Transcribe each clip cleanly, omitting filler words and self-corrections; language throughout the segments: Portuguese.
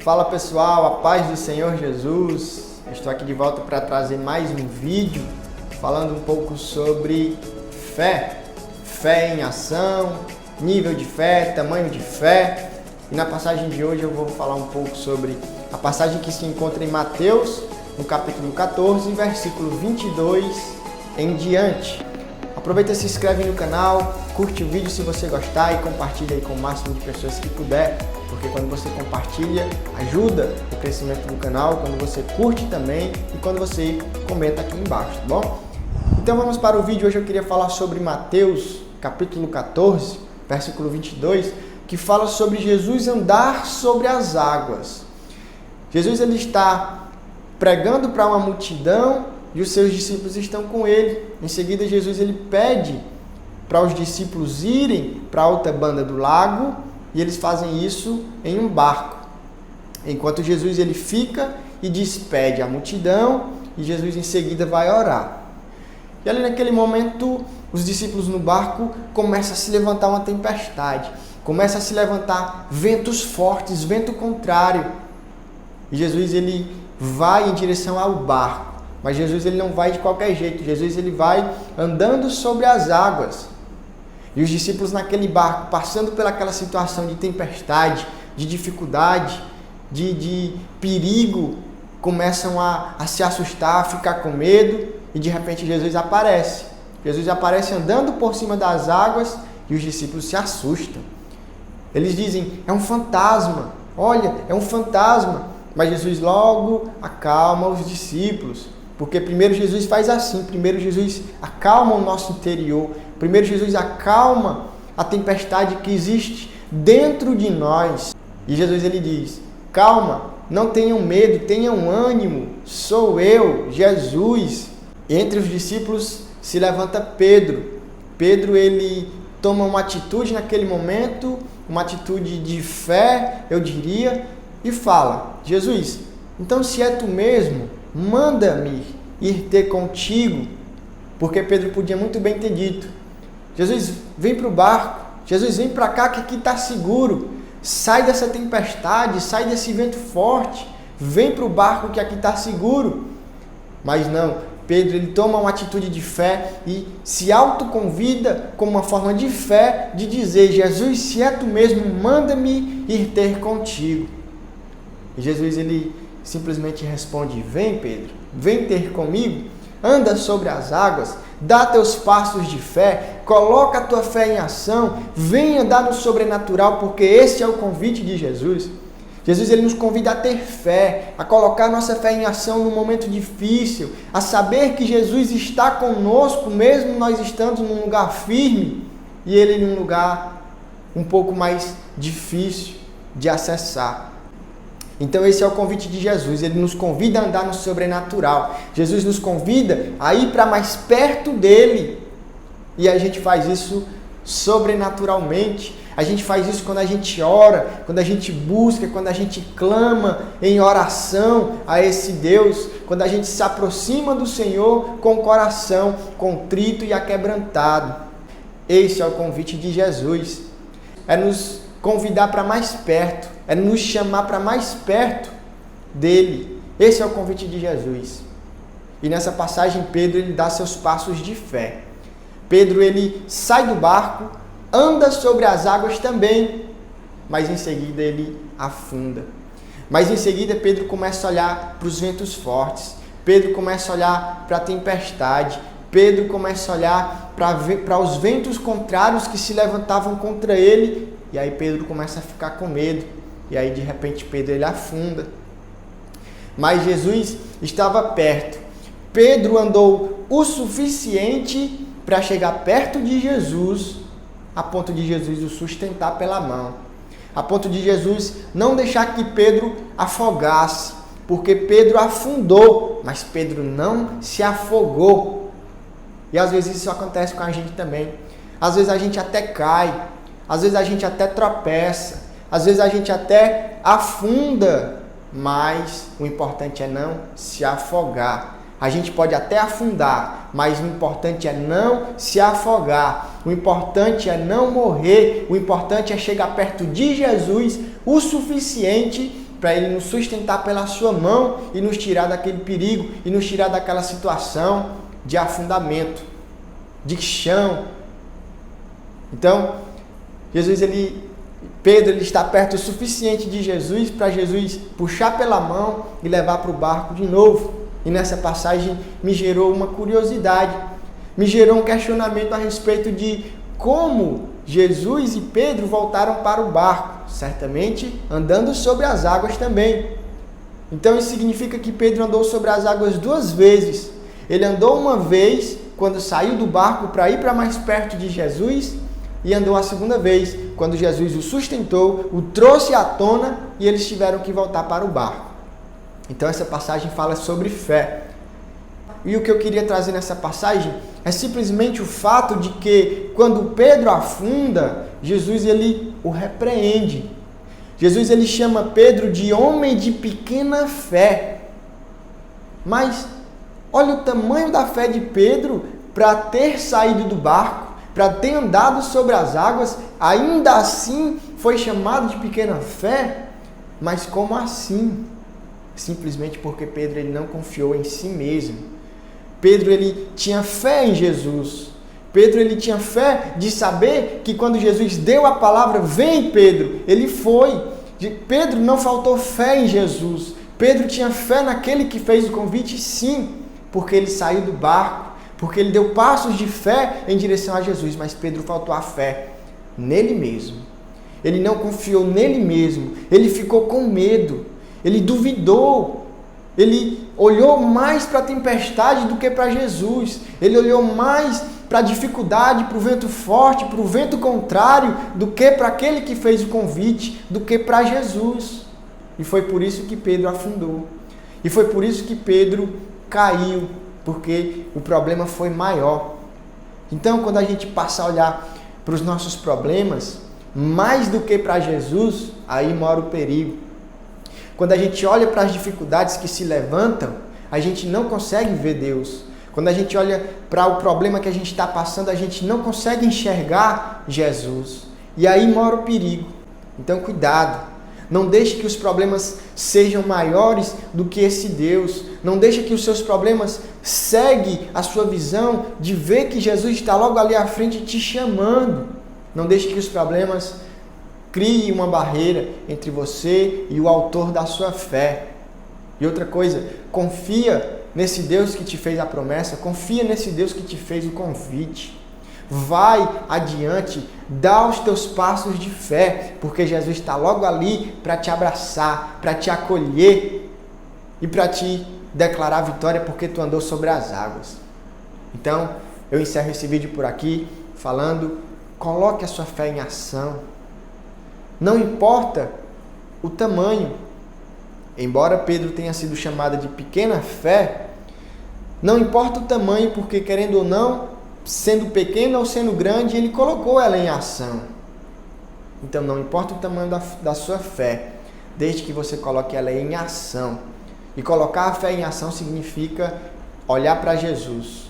Fala pessoal, a paz do Senhor Jesus. Estou aqui de volta para trazer mais um vídeo falando um pouco sobre fé em ação, nível de fé, tamanho de fé. E na passagem de hoje eu vou falar um pouco sobre a passagem que se encontra em Mateus, no capítulo 14, versículo 22 em diante. Aproveita e se inscreve no canal, curte o vídeo se você gostar e compartilha aí com o máximo de pessoas que puder, porque quando você compartilha, ajuda o crescimento do canal, quando você curte também e quando você comenta aqui embaixo, tá bom? Então vamos para o vídeo. Hoje eu queria falar sobre Mateus, capítulo 14, versículo 22, que fala sobre Jesus andar sobre as águas. Jesus ele está pregando para uma multidão e os seus discípulos estão com ele. Em seguida, Jesus ele pede para os discípulos irem para a outra banda do lago e eles fazem isso em um barco. Enquanto Jesus ele fica e despede a multidão e Jesus em seguida vai orar. E ali naquele momento, os discípulos no barco começam a se levantar uma tempestade. Começa a se levantar ventos fortes, vento contrário. E Jesus ele vai em direção ao barco. Mas Jesus ele não vai de qualquer jeito. Jesus ele vai andando sobre as águas. E os discípulos naquele barco, passando pelaquela situação de tempestade, de dificuldade, de perigo, começam a se assustar, a ficar com medo. E de repente Jesus aparece. Jesus aparece andando por cima das águas e os discípulos se assustam. Eles dizem, é um fantasma. Olha, é um fantasma. Mas Jesus logo acalma os discípulos. Porque primeiro Jesus faz assim, primeiro Jesus acalma o nosso interior, primeiro Jesus acalma a tempestade que existe dentro de nós. E Jesus ele diz, calma, não tenham medo, tenham ânimo, sou eu, Jesus. E entre os discípulos se levanta Pedro. Pedro ele toma uma atitude naquele momento, uma atitude de fé, eu diria, e fala, Jesus, então se é tu mesmo, manda-me ir ter contigo, porque Pedro podia muito bem ter dito, Jesus, vem para o barco, Jesus, vem para cá que aqui está seguro, sai dessa tempestade, sai desse vento forte, vem para o barco que aqui está seguro. Mas não, Pedro ele toma uma atitude de fé e se autoconvida como uma forma de fé de dizer, Jesus, se é tu mesmo, manda-me ir ter contigo. E Jesus ele simplesmente responde, vem Pedro, vem ter comigo, anda sobre as águas, dá teus passos de fé, coloca a tua fé em ação, vem andar no sobrenatural, porque esse é o convite de Jesus. Jesus ele nos convida a ter fé, a colocar nossa fé em ação num momento difícil, a saber que Jesus está conosco, mesmo nós estando num lugar firme e ele num lugar um pouco mais difícil de acessar. Então esse é o convite de Jesus, ele nos convida a andar no sobrenatural. Jesus nos convida a ir para mais perto dele. E a gente faz isso sobrenaturalmente. A gente faz isso quando a gente ora, quando a gente busca, quando a gente clama em oração a esse Deus, quando a gente se aproxima do Senhor com o coração contrito e aquebrantado. Esse é o convite de Jesus. É nos convidar para mais perto, é nos chamar para mais perto dele. Esse é o convite de Jesus. E nessa passagem Pedro ele dá seus passos de fé. Pedro ele sai do barco, anda sobre as águas também, mas em seguida ele afunda. Mas em seguida Pedro começa a olhar para os ventos fortes, Pedro começa a olhar para a tempestade, Pedro começa a olhar para os ventos contrários que se levantavam contra ele, e aí Pedro começa a ficar com medo, e aí de repente Pedro ele afunda. Mas Jesus estava perto. Pedro andou o suficiente para chegar perto de Jesus, a ponto de Jesus o sustentar pela mão, a ponto de Jesus não deixar que Pedro afogasse, porque Pedro afundou, mas Pedro não se afogou. E às vezes isso acontece com a gente também. Às vezes a gente até cai, às vezes a gente até tropeça, às vezes a gente até afunda, mas o importante é não se afogar. A gente pode até afundar, mas o importante é não se afogar. O importante é não morrer. O importante é chegar perto de Jesus o suficiente para Ele nos sustentar pela sua mão e nos tirar daquele perigo e nos tirar daquela situação de afundamento, de chão. Então, Pedro está perto o suficiente de Jesus para Jesus puxar pela mão e levar para o barco de novo. E nessa passagem me gerou uma curiosidade, me gerou um questionamento a respeito de como Jesus e Pedro voltaram para o barco, certamente andando sobre as águas também. Então isso significa que Pedro andou sobre as águas 2 vezes. Ele andou uma vez quando saiu do barco para ir para mais perto de Jesus, e andou a segunda vez quando Jesus o sustentou, o trouxe à tona e eles tiveram que voltar para o barco. Então essa passagem fala sobre fé. E o que eu queria trazer nessa passagem é simplesmente o fato de que quando Pedro afunda, Jesus ele o repreende. Jesus ele chama Pedro de homem de pequena fé. Mas olha o tamanho da fé de Pedro para ter saído do barco, para ter andado sobre as águas, ainda assim foi chamado de pequena fé. Mas como assim? Simplesmente porque Pedro ele não confiou em si mesmo. Pedro ele tinha fé em Jesus. Pedro ele tinha fé de saber que quando Jesus deu a palavra, vem Pedro, ele foi. Pedro não faltou fé em Jesus. Pedro tinha fé naquele que fez o convite, sim, porque ele saiu do barco, porque ele deu passos de fé em direção a Jesus, mas Pedro faltou a fé nele mesmo. Ele não confiou nele mesmo, ele ficou com medo, ele duvidou, ele olhou mais para a tempestade do que para Jesus, ele olhou mais para a dificuldade, para o vento forte, para o vento contrário, do que para aquele que fez o convite, do que para Jesus. E foi por isso que Pedro afundou, e foi por isso que Pedro caiu, porque o problema foi maior. Então, quando a gente passa a olhar para os nossos problemas, mais do que para Jesus, aí mora o perigo. Quando a gente olha para as dificuldades que se levantam, a gente não consegue ver Deus. Quando a gente olha para o problema que a gente está passando, a gente não consegue enxergar Jesus. E aí mora o perigo. Então, cuidado. Não deixe que os problemas sejam maiores do que esse Deus. Não deixe que os seus problemas seguem a sua visão de ver que Jesus está logo ali à frente te chamando. Não deixe que os problemas criem uma barreira entre você e o autor da sua fé. E outra coisa, confia nesse Deus que te fez a promessa, confia nesse Deus que te fez o convite. Vai adiante, dá os teus passos de fé, porque Jesus está logo ali para te abraçar, para te acolher e para te declarar vitória, porque tu andou sobre as águas. Então, eu encerro esse vídeo por aqui, falando, coloque a sua fé em ação. Não importa o tamanho. Embora Pedro tenha sido chamado de pequena fé, não importa o tamanho, porque querendo ou não, sendo pequena ou sendo grande, ele colocou ela em ação. Então não importa o tamanho da sua fé, desde que você coloque ela em ação. E colocar a fé em ação significa olhar para Jesus,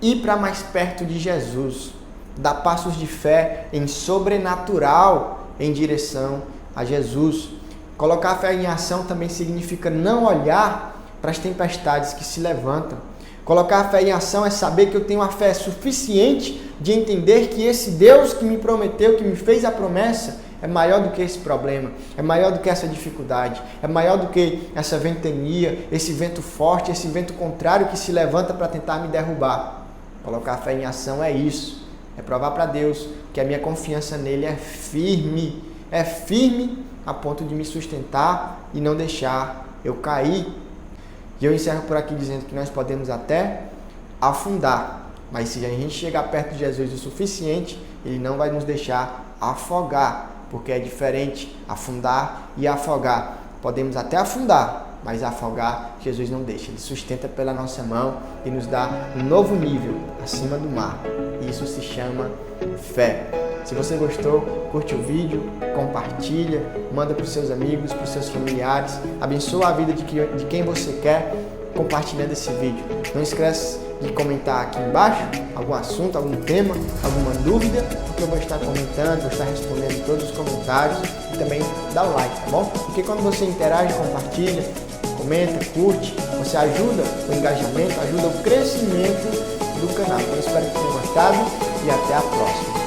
ir para mais perto de Jesus, dar passos de fé em sobrenatural em direção a Jesus. Colocar a fé em ação também significa não olhar para as tempestades que se levantam. Colocar a fé em ação é saber que eu tenho a fé suficiente de entender que esse Deus que me prometeu, que me fez a promessa, é maior do que esse problema, é maior do que essa dificuldade, é maior do que essa ventania, esse vento forte, esse vento contrário que se levanta para tentar me derrubar. Colocar a fé em ação é isso, é provar para Deus que a minha confiança nele é firme a ponto de me sustentar e não deixar eu cair. E eu encerro por aqui dizendo que nós podemos até afundar, mas se a gente chegar perto de Jesus o suficiente, ele não vai nos deixar afogar, porque é diferente afundar e afogar. Podemos até afundar, mas afogar Jesus não deixa. Ele sustenta pela nossa mão e nos dá um novo nível acima do mar. Isso se chama fé. Se você gostou, curte o vídeo, compartilha, manda para os seus amigos, para os seus familiares, abençoa a vida de quem você quer compartilhando esse vídeo. Não esquece de comentar aqui embaixo algum assunto, algum tema, alguma dúvida, porque eu vou estar comentando, vou estar respondendo todos os comentários. também dá o like, tá bom? Porque quando você interage, compartilha, comenta, curte, você ajuda o engajamento, ajuda o crescimento do canal. Então, eu espero que tenham gostado e até a próxima.